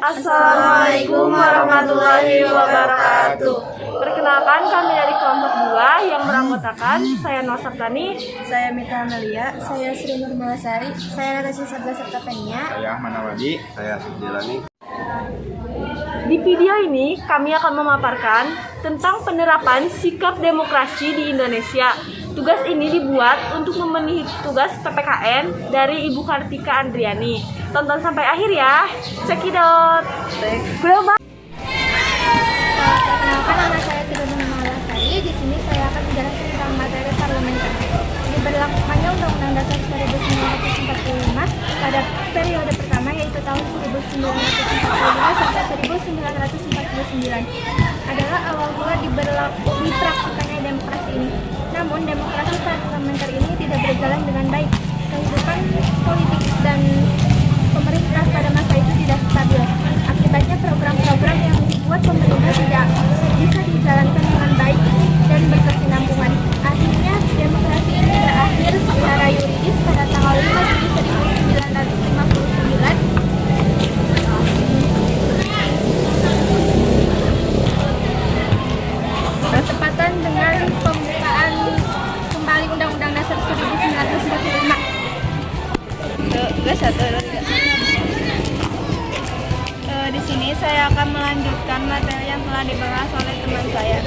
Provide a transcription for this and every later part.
Assalamualaikum warahmatullahi wabarakatuh. Perkenalkan, kami dari kelompok 2 yang beranggotakan saya Nur Saptani, Saya Mita Amelia, saya Sri Nurmalasari, saya Natasha Sabda Sertapenia, Saya Ahmad Nawadi, saya Asif Jelani. Di video ini kami akan memaparkan tentang penerapan sikap demokrasi di Indonesia. Tugas ini dibuat untuk memenuhi tugas PPKN dari Ibu Kartika Andriani. Tonton sampai akhir ya. Cekidot. Perkenalkan, nama saya Sri Nurmalasari. Di sini saya akan menjelaskan tentang materi parlementer. Diberlakukannya Undang-Undang Dasar 1945 pada periode pertama, yaitu tahun 1945 sampai 1949, adalah awal mula dipraktikannya demokrasi ini. Namun, demokrasi parlementer ini tidak berjalan dengan baik. Kehidupan politik dan pemerintah pada masa itu tidak stabil. Akibatnya program-program yang dibuat pemerintah tidak bisa dijalankan dengan baik dan berkesinambungan. Akhirnya demokrasi ini berakhir secara yuridis pada tanggal 5 Juli 1959 bertepatan dengan pembukaan kembali Undang-Undang Dasar 1945. Di sini saya akan melanjutkan materi yang telah dibahas oleh teman saya.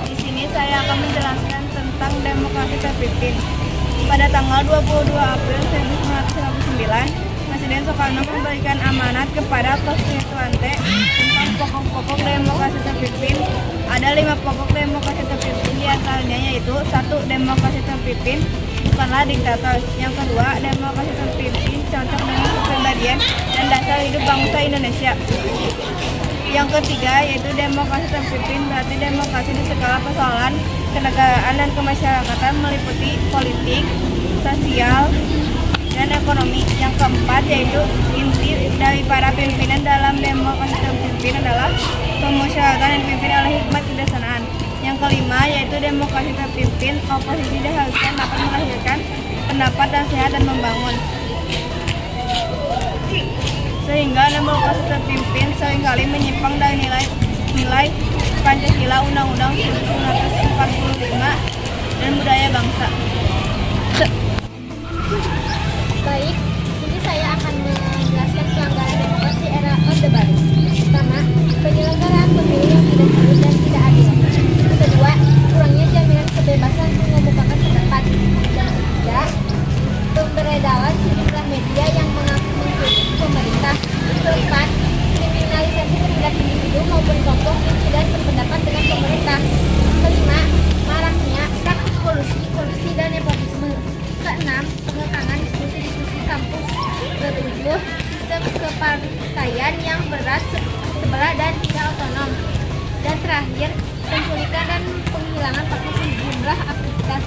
Di sini saya akan menjelaskan tentang demokrasi terpimpin. Pada tanggal 22 April 1999, Presiden Soekarno memberikan amanat kepada Konstituante tentang pokok-pokok demokrasi terpimpin. Ada 5 pokok demokrasi terpimpin, diantaranya yaitu 1. Demokrasi terpimpin bukanlah diktator. Yang kedua, demokrasi terpimpin cocok dengan kepribadian dan dasar hidup bangsa Indonesia. Yang ketiga, yaitu demokrasi terpimpin berarti demokrasi di segala persoalan kenegaraan dan kemasyarakatan meliputi politik, sosial, dan ekonomi. Yang keempat, yaitu inti dari para pimpinan dalam demokrasi terpimpin adalah kemusyawaratan yang dipimpin oleh hikmat kebijaksanaan. Yang kelima, yaitu demokrasi terpimpin, oposisi diharuskan dapat melahirkan pendapat dan sehat dan membangun. Sehingga demokrasi terpimpin seringkali menyimpang dari nilai Pancasila, Undang-Undang 1945, dan budaya bangsa. Baik, ini saya akan menjelaskan pelanggaran demokrasi era Orde Baru. Pertama, penyelenggaraan pemilu yang tidak jujur dan tidak adil. Kedua, kurangnya jaminan kebebasan mengemukakan pendapat. Dan ketiga, pemberedaran sejumlah media yang mengaku mengkritik pemerintah. Keempat, kriminalisasi terhadap individu maupun kelompok yang tidak sependapat dengan pemerintah. Kelima, maraknya praktik kolusi dan nepotisme. Keenam, pengekangan diskusi kampus. Ketujuh, sistem kepartaian yang berat sebelah dan tidak otonom. Dan terakhir, penculikan dan penghilangan paksa sejumlah aktivitas.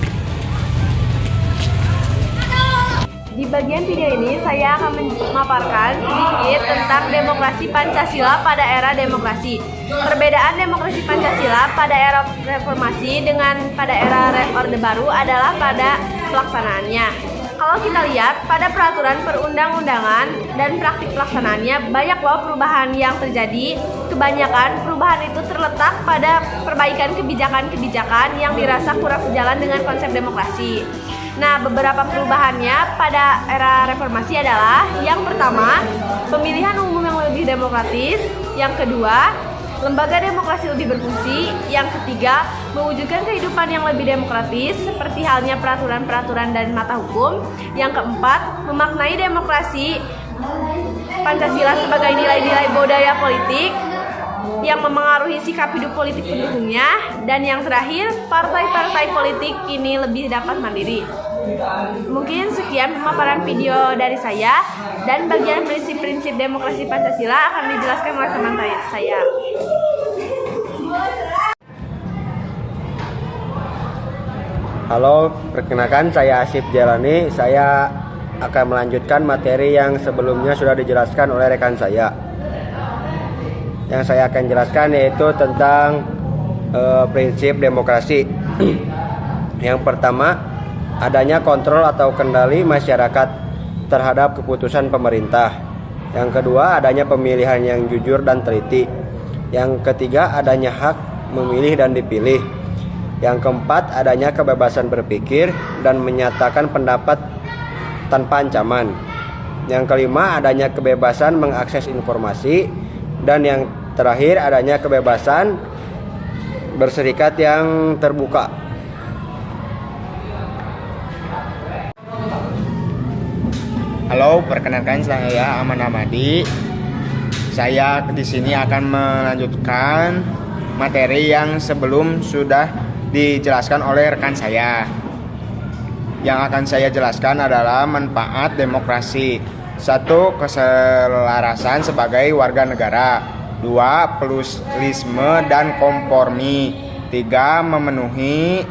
Di bagian video ini saya akan memaparkan sedikit tentang demokrasi Pancasila pada era demokrasi. Perbedaan demokrasi Pancasila pada era reformasi dengan pada era Orde Baru adalah pada pelaksanaannya. Kalau kita lihat pada peraturan perundang-undangan dan praktik pelaksanaannya, banyak loh perubahan yang terjadi. Kebanyakan perubahan itu terletak pada perbaikan kebijakan-kebijakan yang dirasa kurang sejalan dengan konsep demokrasi. Nah, beberapa perubahannya pada era reformasi adalah: yang pertama, pemilihan umum yang lebih demokratis; yang kedua, lembaga demokrasi lebih berfungsi; yang ketiga, mewujudkan kehidupan yang lebih demokratis seperti halnya peraturan-peraturan dan mata hukum; yang keempat, memaknai demokrasi Pancasila sebagai nilai-nilai budaya politik yang memengaruhi sikap hidup politik pendukungnya; dan yang terakhir, partai-partai politik kini lebih dapat mandiri. Mungkin sekian pemaparan video dari saya, dan bagian prinsip-prinsip demokrasi Pancasila akan dijelaskan oleh teman saya. Halo, perkenalkan saya Asif Jelani. Saya akan melanjutkan materi yang sebelumnya sudah dijelaskan oleh rekan saya. Yang saya akan jelaskan yaitu tentang prinsip demokrasi. Yang pertama, adanya kontrol atau kendali masyarakat terhadap keputusan pemerintah. Yang kedua, adanya pemilihan yang jujur dan teliti. Yang ketiga, adanya hak memilih dan dipilih. Yang keempat, adanya kebebasan berpikir dan menyatakan pendapat tanpa ancaman. Yang kelima, adanya kebebasan mengakses informasi. Dan yang terakhir, adanya kebebasan berserikat yang terbuka. Halo, perkenalkan saya Aman Ahmadi. Saya di sini akan melanjutkan materi yang sebelum sudah dijelaskan oleh rekan saya. Yang akan saya jelaskan adalah manfaat demokrasi. 1. Keselarasan sebagai warga negara. 2. Pluralisme dan konformi. 3. Memenuhi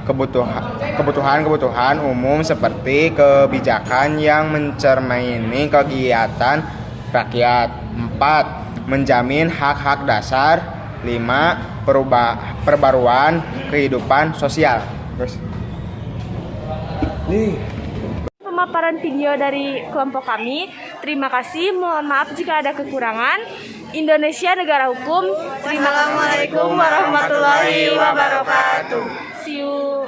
kebutuhan umum seperti kebijakan yang mencermini kegiatan rakyat. 4. Menjamin hak-hak dasar. 5. Perbaruan kehidupan sosial. Pemaparan video dari kelompok kami. Terima kasih. Mohon maaf jika ada kekurangan. Indonesia negara hukum. Assalamualaikum warahmatullahi wabarakatuh. See you.